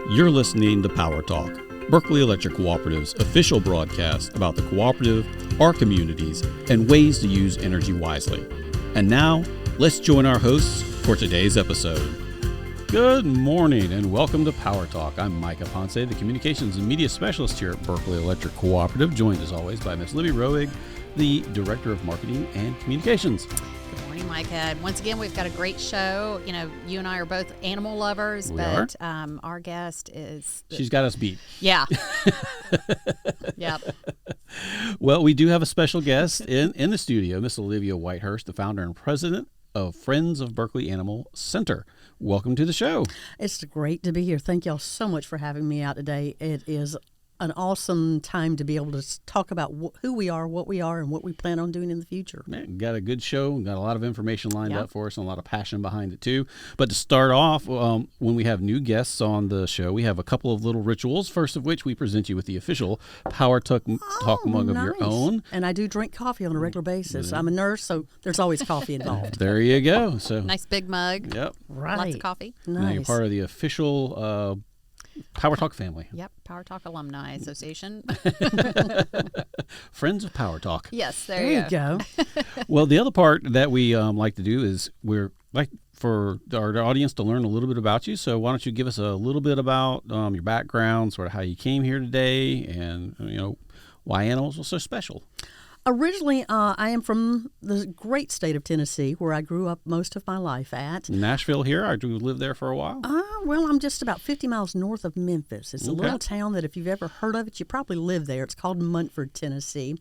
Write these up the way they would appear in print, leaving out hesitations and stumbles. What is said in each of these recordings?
You're listening to Power Talk, Berkeley Electric Cooperative's official broadcast about the cooperative, our communities, and ways to use energy wisely. And now, let's join our hosts for today's episode. Good morning and welcome to Power Talk. I'm Micah Ponce, the Communications and Media Specialist here at Berkeley Electric Cooperative, joined as always by Ms. Libby Roig, the Director of Marketing and Communications. Good morning, Micah. Once again, we've got a great show. You know, you and I are both animal lovers, but our guest is... She's got us beat. Yeah. Yep. Well, we do have a special guest in the studio, Miss Olivia Whitehurst, the founder and president of Friends of Berkeley Animal Center. Welcome to the show. It's great to be here. Thank y'all so much for having me out today. It is an awesome time to be able to talk about who we are, what we are, and what we plan on doing in the future. Man, got a good show, got a lot of information lined up for us and a lot of passion behind it too. But to start off, when we have new guests on the show, we have a couple of little rituals, first of which we present you with the official Power Talk mug of your own. And I do drink coffee on a regular basis. I'm a nurse, so there's always coffee involved. There you go. So nice big mug. Yep. Right. Lots of coffee. Nice. Now you're part of the official Power Talk family. Yep, Power Talk Alumni Association. Friends of Power Talk. Yes, There you go. Well, the other part that we like to do is we're like for our audience to learn a little bit about you. So why don't you give us a little bit about your background, sort of how you came here today, and why animals are so special. Originally, I am from the great state of Tennessee, where I grew up most of my life at. Nashville here? I do live there for a while. Well, I'm just about 50 miles north of Memphis. It's a little town that if you've ever heard of it, you probably live there. It's called Munford, Tennessee.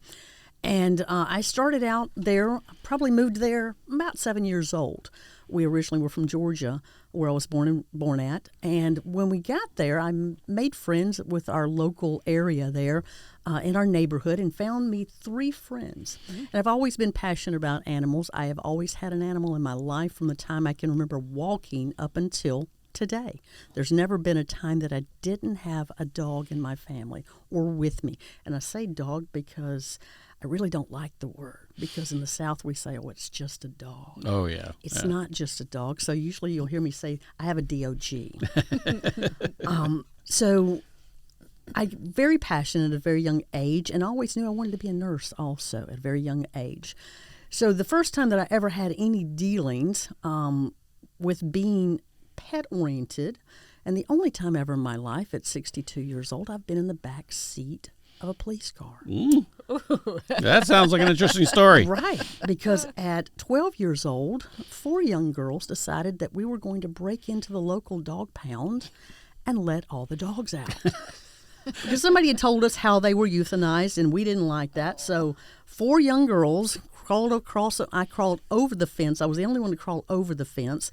And I started out there, probably moved there about 7 years old. We originally were from Georgia, where I was born at. And when we got there, I made friends with our local area there in our neighborhood and found me 3 friends. Mm-hmm. And I've always been passionate about animals. I have always had an animal in my life from the time I can remember walking up until today. There's never been a time that I didn't have a dog in my family or with me. And I say dog because I really don't like the word, because in the South we say, oh, it's just a dog. Oh, yeah. It's not just a dog. So usually you'll hear me say, I have a DOG. So I'm very passionate at a very young age, and I always knew I wanted to be a nurse also at a very young age. So the first time that I ever had any dealings with being pet-oriented, and the only time ever in my life at 62 years old, I've been in the back seat of a police car. That sounds like an interesting story. Right, because at 12 years old, 4 young girls decided that we were going to break into the local dog pound and let all the dogs out. Because somebody had told us how they were euthanized, and we didn't like that. So 4 young girls crawled across. I crawled over the fence. I was the only one to crawl over the fence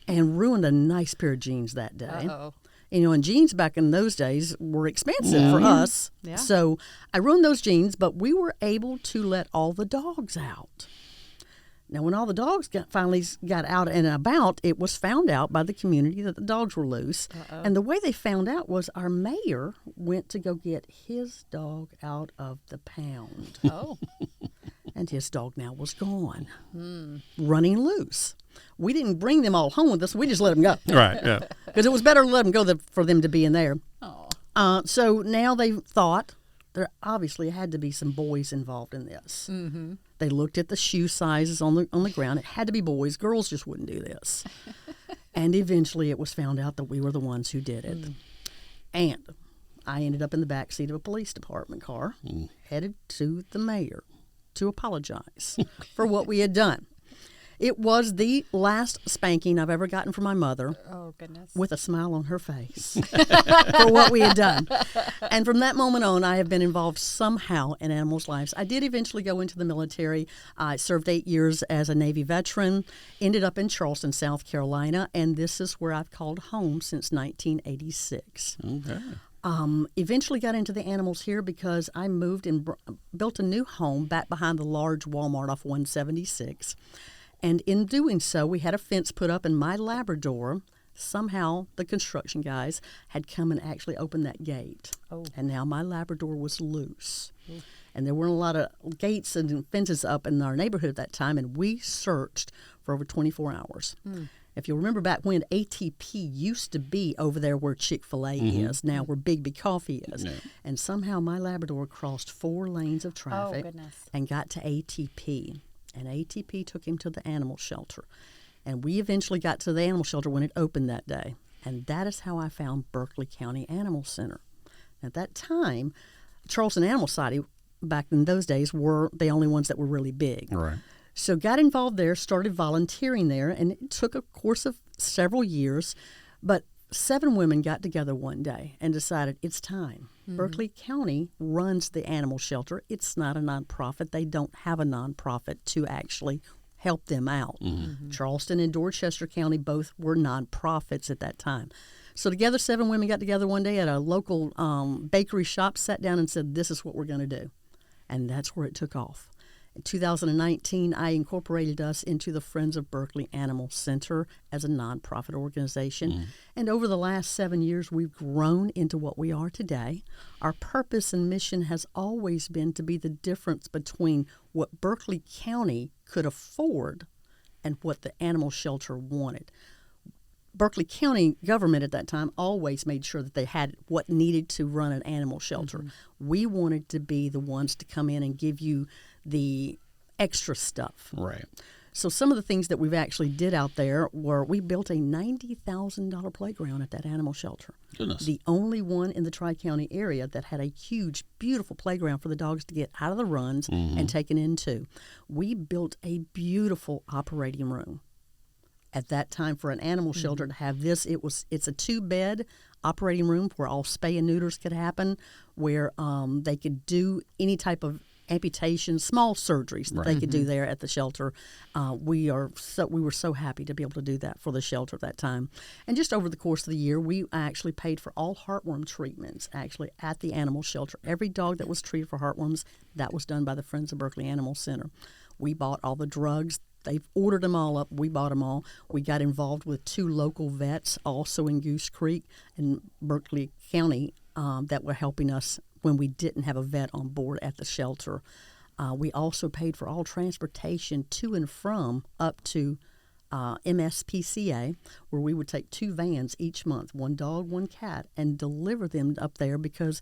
and ruined a nice pair of jeans that day. Uh-oh. And jeans back in those days were expensive for us. Yeah. So I ruined those jeans, but we were able to let all the dogs out. Now, when all the dogs finally got out and about, it was found out by the community that the dogs were loose. Uh-oh. And the way they found out was our mayor went to go get his dog out of the pound. Oh. And his dog now was gone, running loose. We didn't bring them all home with us. We just let them go. Right, yeah. Because it was better to let them go for them to be in there. Oh. So now they thought there obviously had to be some boys involved in this. Mm-hmm. They looked at the shoe sizes on the ground. It had to be boys. Girls just wouldn't do this. And eventually it was found out that we were the ones who did it. And I ended up in the back seat of a police department car, headed to the mayor to apologize for what we had done. It was the last spanking I've ever gotten from my mother. Oh, goodness. With a smile on her face for what we had done. And from that moment on, I have been involved somehow in animals' lives. I did eventually go into the military. I served 8 years as a Navy veteran, ended up in Charleston, South Carolina, and this is where I've called home since 1986. Okay. Eventually got into the animals here because I moved and built a new home back behind the large Walmart off 176. And in doing so, we had a fence put up, and my Labrador, somehow the construction guys had come and actually opened that gate. Oh. And now my Labrador was loose. Oh. And there weren't a lot of gates and fences up in our neighborhood at that time, and we searched for over 24 hours. If you remember back when, ATP used to be over there where Chick-fil-A is, now where Big B Coffee is. Yeah. And somehow my Labrador crossed 4 lanes of traffic and got to ATP. And ATP took him to the animal shelter. And we eventually got to the animal shelter when it opened that day. And that is how I found Berkeley County Animal Center. At that time, Charleston Animal Society, back in those days, were the only ones that were really big. Right. So got involved there, started volunteering there, and it took a course of several years. But 7 women got together one day and decided it's time. Berkeley County runs the animal shelter. It's not a nonprofit. They don't have a nonprofit to actually help them out. Charleston and Dorchester County both were nonprofits at that time. So together, 7 women got together one day at a local bakery shop, sat down and said, this is what we're going to do. And that's where it took off. In 2019, I incorporated us into the Friends of Berkeley Animal Center as a nonprofit organization. And over the last 7 years, we've grown into what we are today. Our purpose and mission has always been to be the difference between what Berkeley County could afford and what the animal shelter wanted. Berkeley County government at that time always made sure that they had what needed to run an animal shelter. We wanted to be the ones to come in and give you the extra stuff. Right. So some of the things that we've actually did out there were we built a $90,000 playground at that animal shelter. Goodness. The only one in the Tri-County area that had a huge, beautiful playground for the dogs to get out of the runs and taken into. We built a beautiful operating room. At that time, for an animal shelter to have this, it's a 2-bed operating room where all spay and neuters could happen, where they could do any type of amputation, small surgeries that they could do there at the shelter. We were so happy to be able to do that for the shelter at that time. And just over the course of the year, we actually paid for all heartworm treatments actually at the animal shelter. Every dog that was treated for heartworms, that was done by the Friends of Berkeley Animal Center. We bought all the drugs. They've ordered them all up. We bought them all. We got involved with 2 local vets also in Goose Creek and Berkeley County that were helping us when we didn't have a vet on board at the shelter. We also paid for all transportation to and from up to MSPCA, where we would take 2 vans each month, 1 dog, 1 cat, and deliver them up there because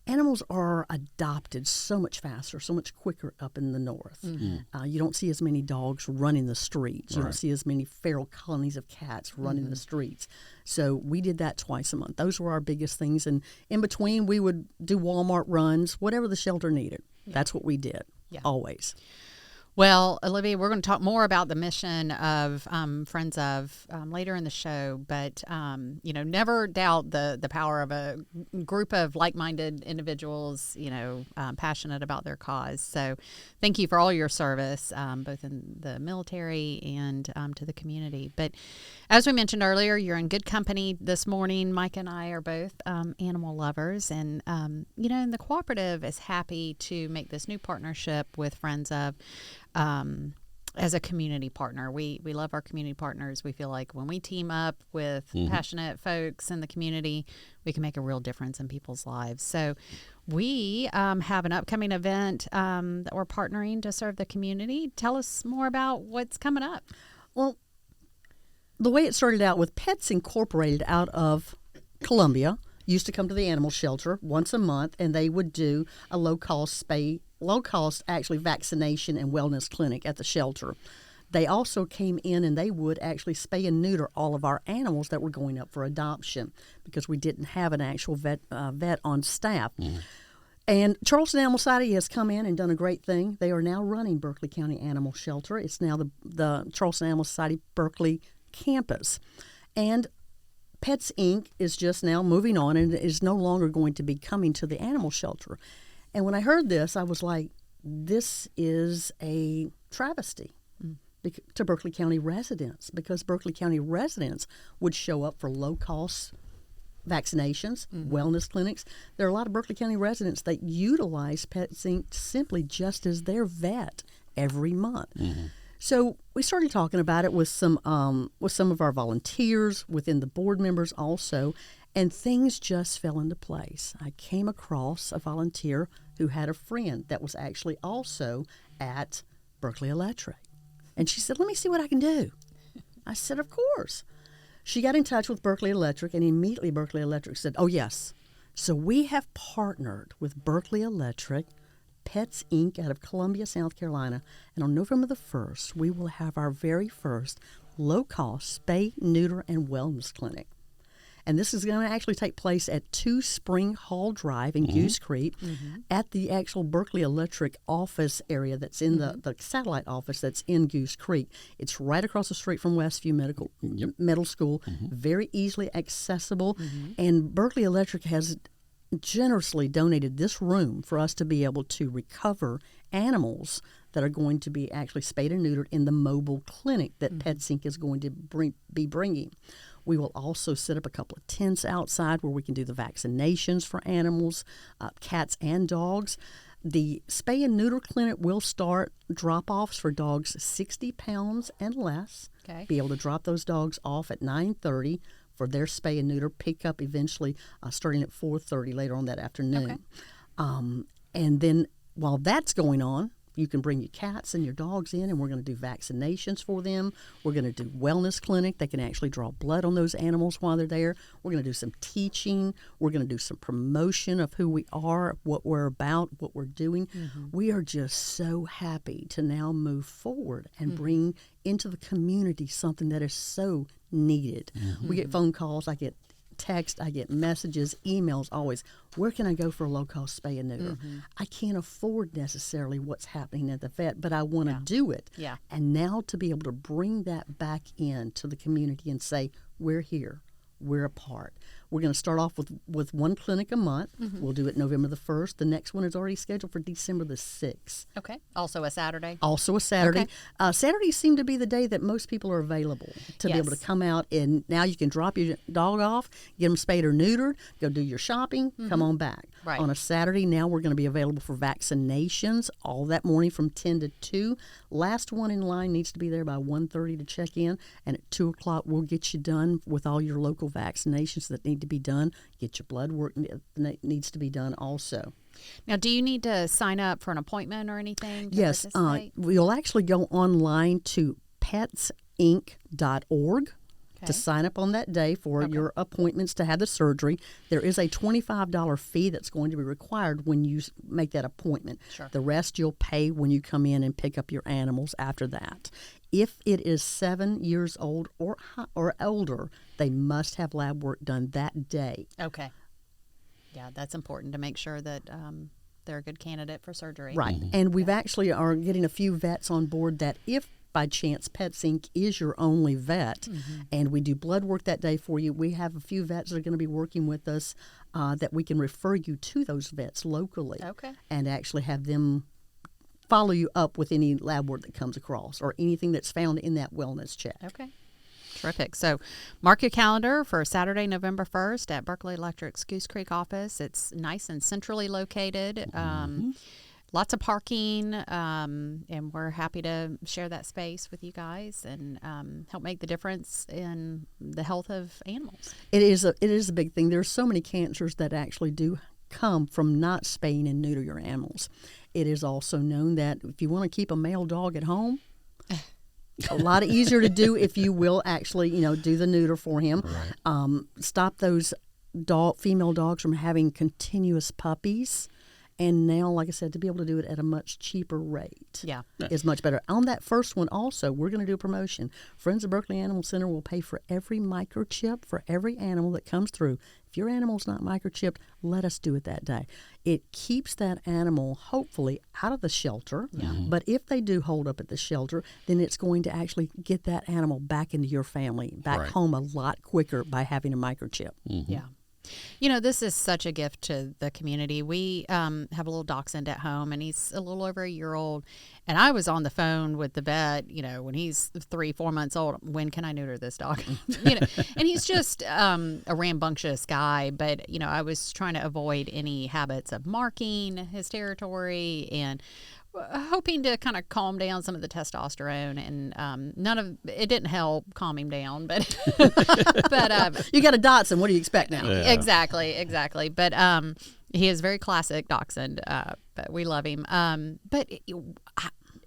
animals are adopted so much faster, so much quicker up in the north. You don't see as many dogs running the streets. You don't see as many feral colonies of cats running the streets. So we did that twice a month. Those were our biggest things. And in between, we would do Walmart runs, whatever the shelter needed. That's what we did, always. Well, Olivia, we're going to talk more about the mission of Friends of later in the show, but never doubt the power of a group of like-minded individuals, passionate about their cause. So, thank you for all your service, both in the military and to the community. But as we mentioned earlier, you're in good company this morning. Mike and I are both animal lovers, and the cooperative is happy to make this new partnership with Friends of. As a community partner. We love our community partners. We feel like when we team up with passionate folks in the community, we can make a real difference in people's lives. So we have an upcoming event that we're partnering to serve the community. Tell us more about what's coming up. Well, the way it started out with Pets Incorporated out of Columbia used to come to the animal shelter once a month, and they would do a low-cost actually vaccination and wellness clinic at the shelter. They also came in and they would actually spay and neuter all of our animals that were going up for adoption because we didn't have an actual vet on staff. And Charleston Animal Society has come in and done a great thing. They are now running Berkeley County Animal Shelter. It's now the Charleston Animal Society Berkeley campus. And Pets Inc. is just now moving on and is no longer going to be coming to the animal shelter. And when I heard this, I was like, this is a travesty to Berkeley County residents, because Berkeley County residents would show up for low-cost vaccinations, wellness clinics. There are a lot of Berkeley County residents that utilize Pets Inc. simply just as their vet every month. So we started talking about it with some of our volunteers, within the board members also, and things just fell into place. I came across a volunteer who had a friend that was actually also at Berkeley Electric. And she said, let me see what I can do. I said, of course. She got in touch with Berkeley Electric, and immediately Berkeley Electric said, oh, yes. So we have partnered with Berkeley Electric, Pets, Inc. out of Columbia, South Carolina, and on November the 1st, we will have our very first low-cost spay, neuter, and wellness clinic. And this is going to actually take place at 2 Spring Hall Drive in Goose Creek at the actual Berkeley Electric office area that's in the satellite office that's in Goose Creek. It's right across the street from Westview Middle School, very easily accessible. And Berkeley Electric has generously donated this room for us to be able to recover animals that are going to be actually spayed and neutered in the mobile clinic that Pets Inc. is going to be bringing. We will also set up a couple of tents outside where we can do the vaccinations for animals, cats and dogs. The spay and neuter clinic will start drop-offs for dogs 60 pounds and less. Okay. Be able to drop those dogs off at 9:30 for their spay and neuter, pick up eventually starting at 4:30 later on that afternoon. Okay. And then while that's going on, you can bring your cats and your dogs in, and we're going to do vaccinations for them. We're going to do wellness clinic. They can actually draw blood on those animals while they're there. We're going to do some teaching. We're going to do some promotion of who we are, what we're about, what we're doing. We are just so happy to now move forward and bring into the community something that is so needed. We get phone calls. I get text, I get messages, emails always. Where can I go for a low-cost spay and neuter? I can't afford necessarily what's happening at the vet, but I want to do it. Yeah. And now to be able to bring that back into the community and say, we're here, we're a part. We're going to start off with 1 clinic a month. We'll do it November the 1st. The next one is already scheduled for December the 6th. Okay. Also a Saturday? Also a Saturday. Okay. Saturdays seem to be the day that most people are available to be able to come out, and now you can drop your dog off, get them spayed or neutered, go do your shopping, come on back. Right. On a Saturday, now we're going to be available for vaccinations all that morning from 10 to 2. Last one in line needs to be there by 1:30 to check in, and at 2 o'clock we'll get you done with all your local vaccinations that need to be done. Get your blood work that needs to be done also. Now, do you need to sign up for an appointment or anything to Yes, participate? we'll actually go online to petsinc.org to sign up on that day for your appointments to have the surgery. There is a $25 fee that's going to be required when you make that appointment. Sure. The rest you'll pay when you come in and pick up your animals after that. If it is 7 years old or older, they must have lab work done that day. Okay. Yeah, that's important to make sure that they're a good candidate for surgery. Right. And we've actually are getting a few vets on board that if by chance Pets Inc. is your only vet and we do blood work that day for you, we have a few vets that are going to be working with us that we can refer you to those vets locally. Okay. And actually have them follow you up with any lab work that comes across or anything that's found in that wellness check. Okay. Terrific. So mark your calendar for Saturday, November 1st at Berkeley Electric's Goose Creek office. It's nice and centrally located. Lots of parking, and we're happy to share that space with you guys and help make the difference in the health of animals. It is a big thing. There's so many cancers that actually do come from not spaying and neuter your animals. It is also known that if you want to keep a male dog at home, a lot easier to do if you will actually, do the neuter for him. Right. Stop those female dogs from having continuous puppies. And now, like I said, to be able to do it at a much cheaper rate is much better. On that first one also, we're going to do a promotion. Friends of Berkeley Animal Center will pay for every microchip for every animal that comes through. If your animal's not microchipped, let us do it that day. It keeps that animal, hopefully, out of the shelter. But if they do hold up at the shelter, then it's going to actually get that animal back into your family, back home a lot quicker by having a microchip. Yeah. This is such a gift to the community. We have a little dachshund at home, and he's a little over a year old. And I was on the phone with the vet, when he's 3-4 months old. When can I neuter this dog? And he's just a rambunctious guy. But, I was trying to avoid any habits of marking his territory and hoping to kind of calm down some of the testosterone, and it didn't help calm him down, but you got a Dachshund, what do you expect now? Exactly. But he is very classic dachshund, but we love him. But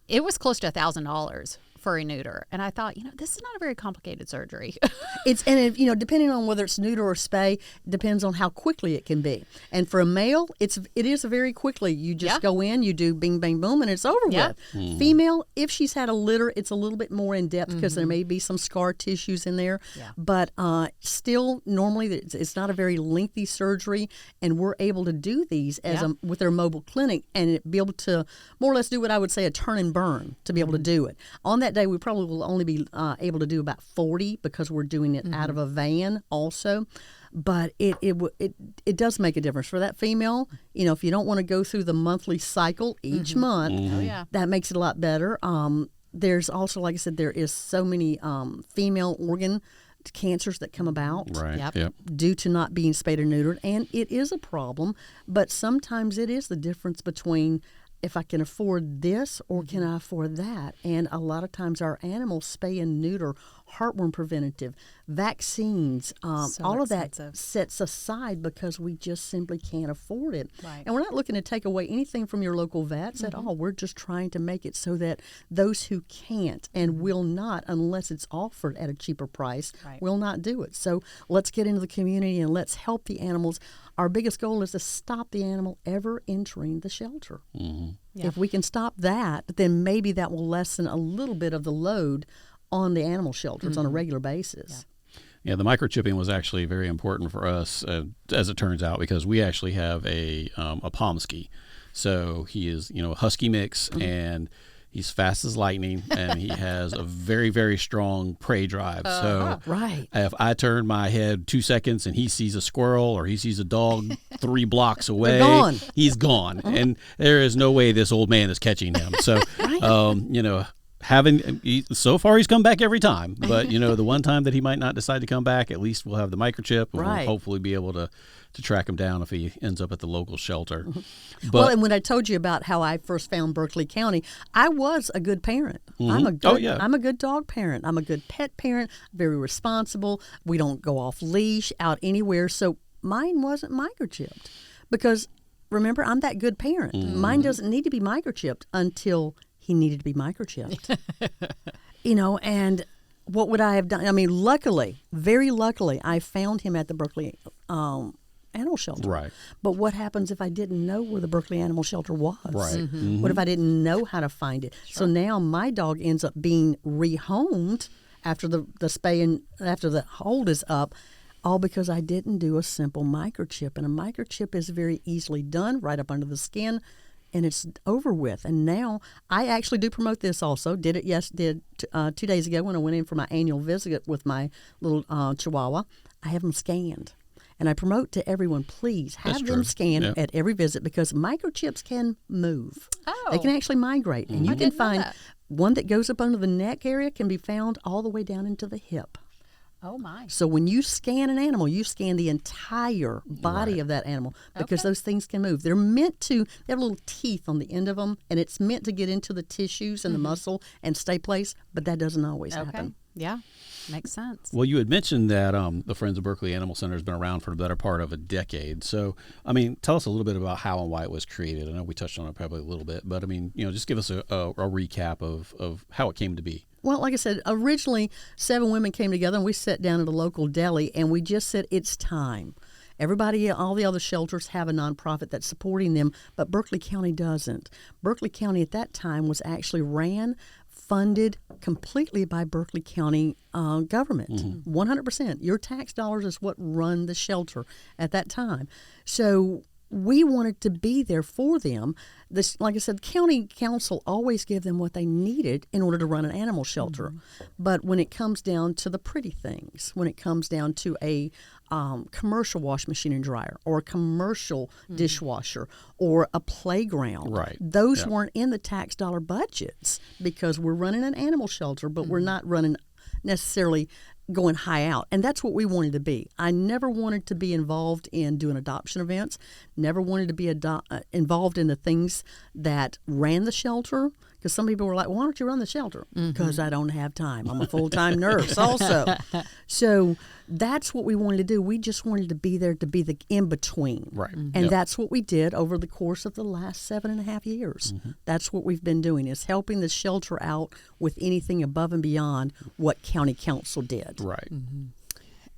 it was close to $1,000 for a neuter. And I thought, this is not a very complicated surgery. Depending on whether it's neuter or spay, depends on how quickly it can be. And for a male, it is very quickly. You just go in, you do bing, bang, boom, and it's over with. Female, if she's had a litter, it's a little bit more in depth because there may be some scar tissues in there. Yeah. But still, normally, it's not a very lengthy surgery, and we're able to do these with our mobile clinic and be able to more or less do what I would say a turn and burn to be able to do it. On that day, we probably will only be able to do about 40 because we're doing it out of a van also. But it does make a difference for that female. If you don't want to go through the monthly cycle each month, that makes it a lot better. There's also, like I said, there is so many female organ cancers that come about due to not being spayed or neutered, and it is a problem. But sometimes it is the difference between if I can afford this or can I afford that. And a lot of times our animals spay and neuter, heartworm preventative, vaccines, all of that sets aside because we just simply can't afford it. Right. And we're not looking to take away anything from your local vets at all. We're just trying to make it so that those who can't and will not, unless it's offered at a cheaper price, will not do it. So let's get into the community and let's help the animals. Our biggest goal is to stop the animal ever entering the shelter. If we can stop that, then maybe that will lessen a little bit of the load on the animal shelters on a regular basis. Yeah, the microchipping was actually very important for us, as it turns out, because we actually have a Pomsky. So he is, a husky mix, and he's fast as lightning, and he has a very, very strong prey drive. So if I turn my head 2 seconds and he sees a squirrel or he sees a dog 3 blocks away, he's gone. And there is no way this old man is catching him. So, so far he's come back every time, but the one time that he might not decide to come back, at least we'll have the microchip, and we'll hopefully be able to track him down if he ends up at the local shelter. But, and when I told you about how I first found Berkeley County, I was a good parent. I'm a good dog parent. I'm a good pet parent, very responsible. We don't go off leash out anywhere. So mine wasn't microchipped because remember, I'm that good parent. Mine doesn't need to be microchipped until he needed to be microchipped. And what would I have done? I mean, very luckily, I found him at the Berkeley Animal Shelter. Right. But what happens if I didn't know where the Berkeley Animal Shelter was? Right. What if I didn't know how to find it? Sure. So now my dog ends up being rehomed after the spay and after the hold is up, all because I didn't do a simple microchip. And a microchip is very easily done right up under the skin, and it's over with. And now I actually do promote this also. Did 2 days ago when I went in for my annual visit with my little Chihuahua. I have them scanned. And I promote to everyone, please have them scanned at every visit because microchips can move. Oh. They can actually migrate. And you can find one that goes up under the neck area can be found all the way down into the hip. Oh, my. So when you scan an animal, you scan the entire body of that animal because those things can move. They're meant to, they have little teeth on the end of them, and it's meant to get into the tissues and the muscle and stay placed, but that doesn't always happen. Yeah, makes sense. Well, you had mentioned that the Friends of Berkeley Animal Center has been around for the better part of a decade. So, tell us a little bit about how and why it was created. I know we touched on it probably a little bit, but, just give us a recap of how it came to be. Well, like I said, originally 7 women came together and we sat down at a local deli and we just said it's time. Everybody, all the other shelters have a nonprofit that's supporting them, but Berkeley County doesn't. Berkeley County at that time was actually funded completely by Berkeley County government, 100%. Your tax dollars is what run the shelter at that time. So we wanted to be there for them. Like I said, county council always give them what they needed in order to run an animal shelter. But when it comes down to the pretty things, when it comes down to a commercial wash machine and dryer or a commercial dishwasher or a playground, those weren't in the tax dollar budgets because we're running an animal shelter, but we're not running necessarily going high out. And that's what we wanted to be. I never wanted to be involved in doing adoption events, never wanted to be involved in the things that ran the shelter Because some people were like, why don't you run the shelter? Because I don't have time. I'm a full-time nurse also. So that's what we wanted to do. We just wanted to be there to be the in-between. Right. And that's what we did over the course of the last 7.5 years. That's what we've been doing, is helping the shelter out with anything above and beyond what county council did. Right.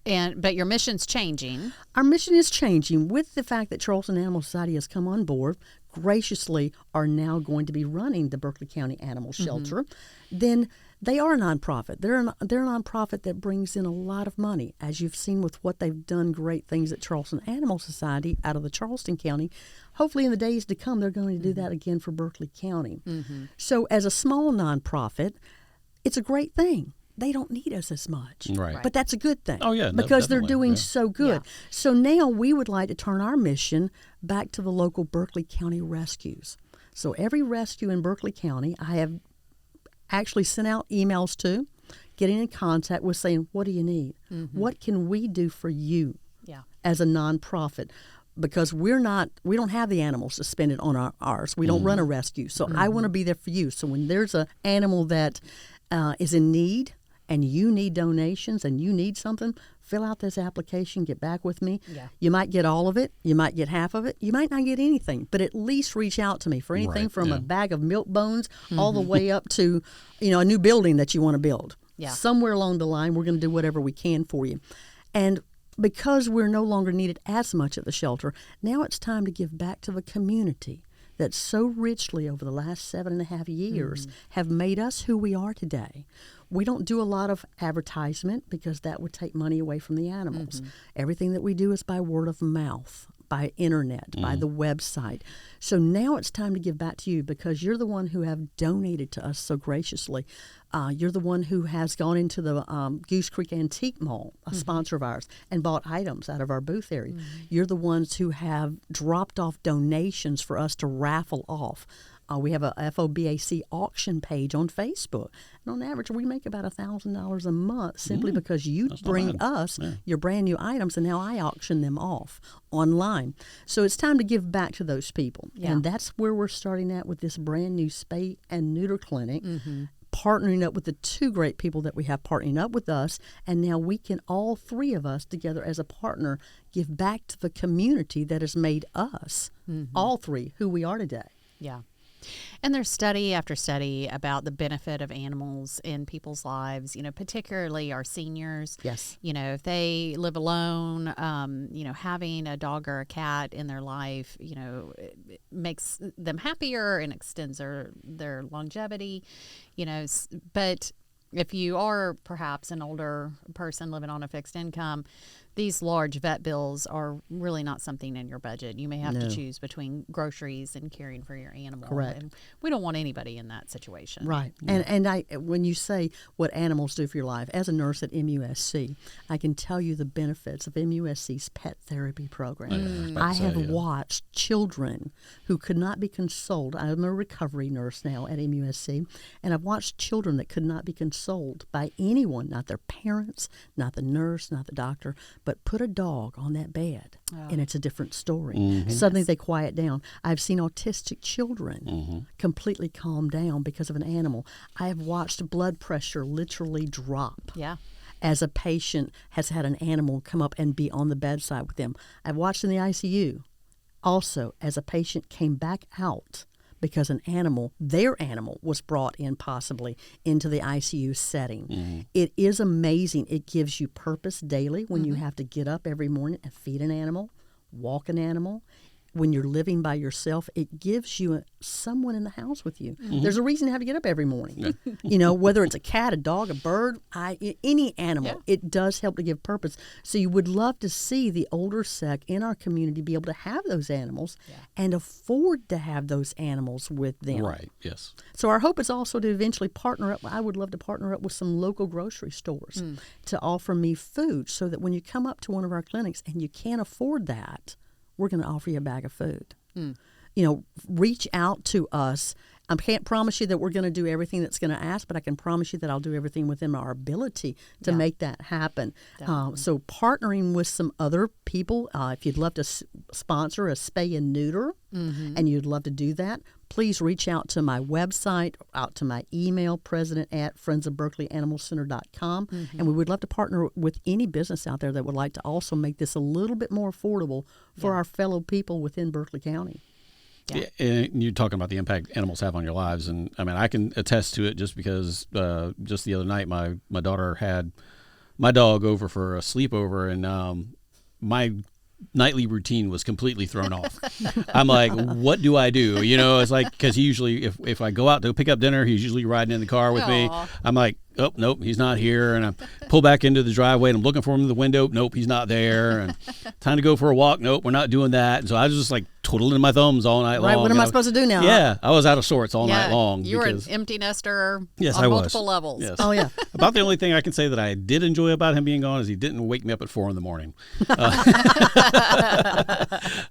But your mission's changing. Our mission is changing with the fact that Charleston Animal Society has come on board, graciously are now going to be running the Berkeley County Animal Shelter. Then they are a nonprofit. They're a nonprofit that brings in a lot of money. As you've seen with what they've done, great things at Charleston Animal Society out of the Charleston County. Hopefully in the days to come, they're going to do that again for Berkeley County. So as a small nonprofit, it's a great thing. They don't need us as much. Right. But that's a good thing. Oh, yeah. Because they're definitely. doing Yeah. so good. Yeah. So now we would like to turn our mission back to the local Berkeley County rescues. So every rescue in Berkeley County, I have actually sent out emails to, getting in contact with, saying, what do you need? What can we do for you as a nonprofit? Because we don't have the animals to spend it on ours. We don't run a rescue. So I want to be there for you. So when there's an animal that is in need, and you need donations and you need something, fill out this application, get back with me. Yeah. You might get all of it. You might get half of it. You might not get anything, but at least reach out to me for anything from a bag of milk bones all the way up to, a new building that you want to build. Yeah. Somewhere along the line, we're going to do whatever we can for you. And because we're no longer needed as much at the shelter, now it's time to give back to the community that so richly over the last 7.5 years have made us who we are today. We don't do a lot of advertisement because that would take money away from the animals. Everything that we do is by word of mouth, by internet, by the website. So now it's time to give back to you because you're the one who have donated to us so graciously. You're the one who has gone into the Goose Creek Antique Mall, a sponsor of ours, and bought items out of our booth area. You're the ones who have dropped off donations for us to raffle off. We have a FOBAC auction page on Facebook. And on average, we make about $1,000 a month simply because you bring us your brand new items, and now I auction them off online. So it's time to give back to those people. Yeah. And that's where we're starting at with this brand new spay and neuter clinic. Partnering up with the two great people that we have partnering up with us, and now we can, all three of us together as a partner, give back to the community that has made us, all three, who we are today. Yeah. And there's study after study about the benefit of animals in people's lives, particularly our seniors. Yes. If they live alone, having a dog or a cat in their life, it makes them happier and extends their longevity, but if you are perhaps an older person living on a fixed income, these large vet bills are really not something in your budget. You may have to choose between groceries and caring for your animal. Correct. And we don't want anybody in that situation. Right. And when you say what animals do for your life, as a nurse at MUSC, I can tell you the benefits of MUSC's pet therapy program. I have watched children who could not be consoled. I'm a recovery nurse now at MUSC, and I've watched children that could not be consoled by anyone, not their parents, not the nurse, not the doctor, but put a dog on that bed, and it's a different story. Suddenly they quiet down. I've seen autistic children completely calm down because of an animal. I have watched blood pressure literally drop. Yeah. As a patient has had an animal come up and be on the bedside with them. I've watched in the ICU also as a patient came back out because their animal was brought in possibly into the ICU setting. It is amazing. It gives you purpose daily when you have to get up every morning and feed an animal, walk an animal. When you're living by yourself, it gives you someone in the house with you. There's a reason to have to get up every morning. Whether it's a cat, a dog, a bird, any animal, it does help to give purpose. So you would love to see the older sec in our community be able to have those animals and afford to have those animals with them. Right, yes. So our hope is also to eventually partner up. I would love to partner up with some local grocery stores to offer me food so that when you come up to one of our clinics and you can't afford that, we're going to offer you a bag of food. Reach out to us. I can't promise you that we're going to do everything that's going to ask, but I can promise you that I'll do everything within our ability to make that happen. So partnering with some other people, if you'd love to sponsor a spay and neuter, and you'd love to do that, please reach out to my website, out to my email, president@friendsofberkeleyanimalcenter.com. And we would love to partner with any business out there that would like to also make this a little bit more affordable for our fellow people within Berkeley County. Yeah. And you're talking about the impact animals have on your lives. And I mean, I can attest to it just because just the other night, my daughter had my dog over for a sleepover, and my nightly routine was completely thrown off. I'm like, what do I do? You know, it's like, because he usually, if I go out to pick up dinner, he's usually riding in the car with me. I'm like, oh, nope, he's not here. And I pull back into the driveway and I'm looking for him in the window. Nope, he's not there. And time to go for a walk. Nope, we're not doing that. And so I was just like twiddling my thumbs all night long. Right, what am I supposed to do now? Yeah, I was out of sorts all night long. You were an empty nester yes, on I multiple was. levels. Yes. Oh, yeah. About the only thing I can say that I did enjoy about him being gone is he didn't wake me up at 4 a.m.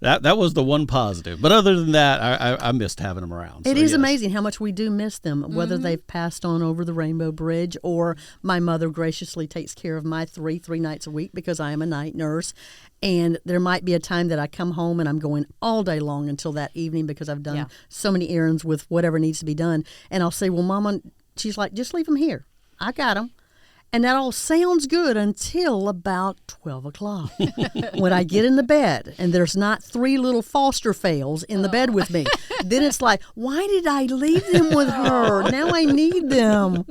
That was the one positive. But other than that, I missed having him around. It is amazing how much we do miss them, whether they've passed on over the Rainbow Bridge or my mother graciously takes care of my three nights a week because I am a night nurse. And there might be a time that I come home and I'm going all day long until that evening because I've done so many errands with whatever needs to be done. And I'll say, well, Mama, she's like, just leave them here. I got them. And that all sounds good until about 12 o'clock when I get in the bed and there's not 3 little foster fails in the bed with me. Then it's like, why did I leave them with her? Now I need them.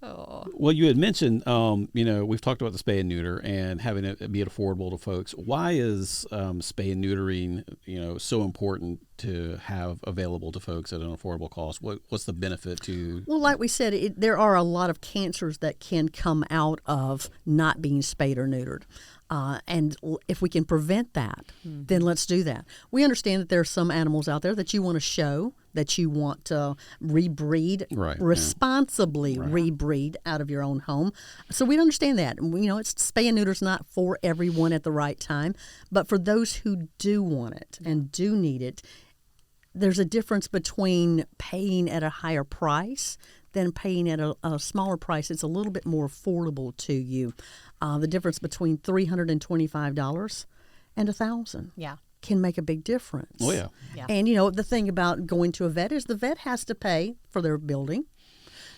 Well, you had mentioned, we've talked about the spay and neuter and having it be affordable to folks. Why is spay and neutering, so important to have available to folks at an affordable cost? What's the benefit to? Well, like we said, there are a lot of cancers that can come out of not being spayed or neutered. And if we can prevent that, then let's do that. We understand that there are some animals out there that you want to show, that you want to rebreed, responsibly rebreed out of your own home. So we understand that. It's spay and neuter is not for everyone at the right time, but for those who do want it and do need it, there's a difference between paying at a higher price than paying at a smaller price. It's a little bit more affordable to you. The difference between $325 and $1,000 can make a big difference. Oh, yeah. And, the thing about going to a vet is the vet has to pay for their building,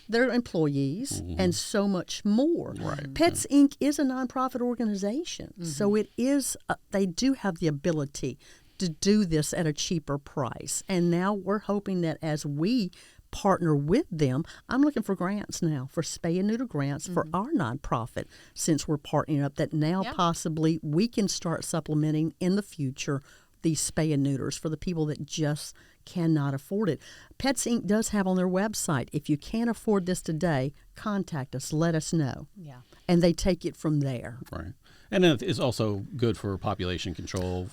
their employees, and so much more. Right. Pets Inc. is a nonprofit organization, so it is. They do have the ability to do this at a cheaper price. And now we're hoping that as we partner with them, I'm looking for grants now, for spay and neuter grants for our nonprofit, since we're partnering up, that now possibly we can start supplementing in the future these spay and neuters for the people that just cannot afford it. Pets Inc. does have on their website, if you can't afford this today, contact us, let us know. Yeah. And they take it from there. Right. And then it's also good for population control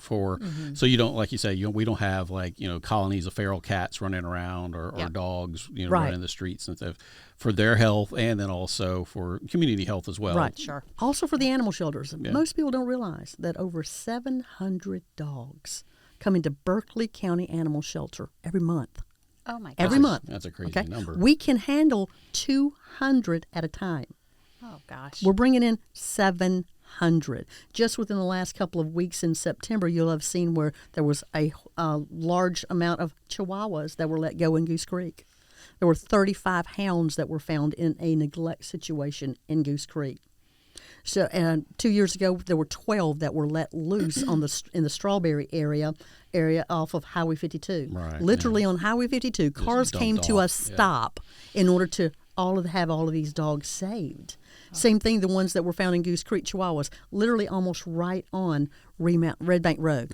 so you don't, like you say, we don't have colonies of feral cats running around or dogs, running the streets and stuff, for their health and then also for community health as well. Right. Sure. Also for the animal shelters. Yeah. Most people don't realize that over 700 dogs come into Berkeley County Animal Shelter every month. Oh my gosh. Every month. That's a crazy number. We can handle 200 at a time. Oh gosh. We're bringing in 700. Just within the last couple of weeks in September, you'll have seen where there was a large amount of Chihuahuas that were let go in Goose Creek. There were 35 hounds that were found in a neglect situation in Goose Creek. So, 2 years ago, there were 12 that were let loose in the Strawberry area off of Highway 52. Right, literally on Highway 52, cars came to a stop in order to have all of these dogs saved. Same thing, the ones that were found in Goose Creek, Chihuahuas, literally almost right on Red Bank Road.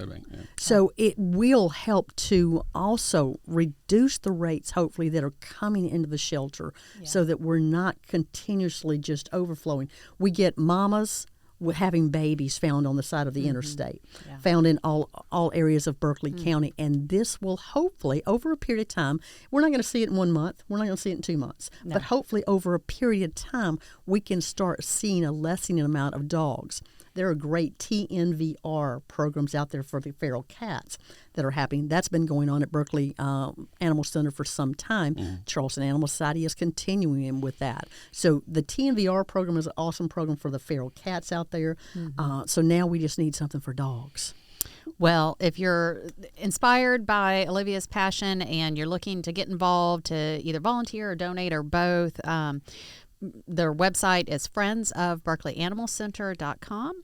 So it will help to also reduce the rates, hopefully, that are coming into the shelter so that we're not continuously just overflowing. We get mamas having babies found on the side of the interstate, found in all areas of Berkeley County. And this will hopefully, over a period of time, we're not going to see it in 1 month, we're not going to see it in 2 months, but hopefully over a period of time, we can start seeing a lessening amount of dogs. There are great TNVR programs out there for the feral cats that are happening. That's been going on at Berkeley Animal Center for some time. Charleston Animal Society is continuing with that. So the TNVR program is an awesome program for the feral cats out there. So now we just need something for dogs. Well, if you're inspired by Olivia's passion and you're looking to get involved to either volunteer or donate or both, their website is friendsofberkeleyanimalcenter.com,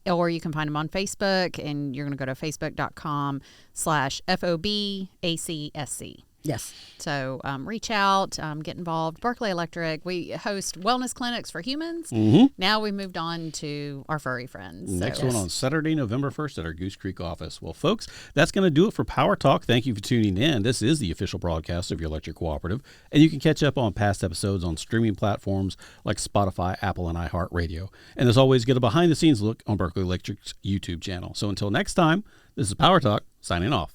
or you can find them on Facebook, and you're going to go to facebook.com/FOBACSC. Yes. So reach out, get involved. Berkeley Electric, we host wellness clinics for humans. Now we moved on to our furry friends. Next one on Saturday, November 1st at our Goose Creek office. Well, folks, that's going to do it for Power Talk. Thank you for tuning in. This is the official broadcast of your electric cooperative, and you can catch up on past episodes on streaming platforms like Spotify, Apple, and iHeartRadio. And as always, get a behind-the-scenes look on Berkeley Electric's YouTube channel. So until next time, this is Power Talk, signing off.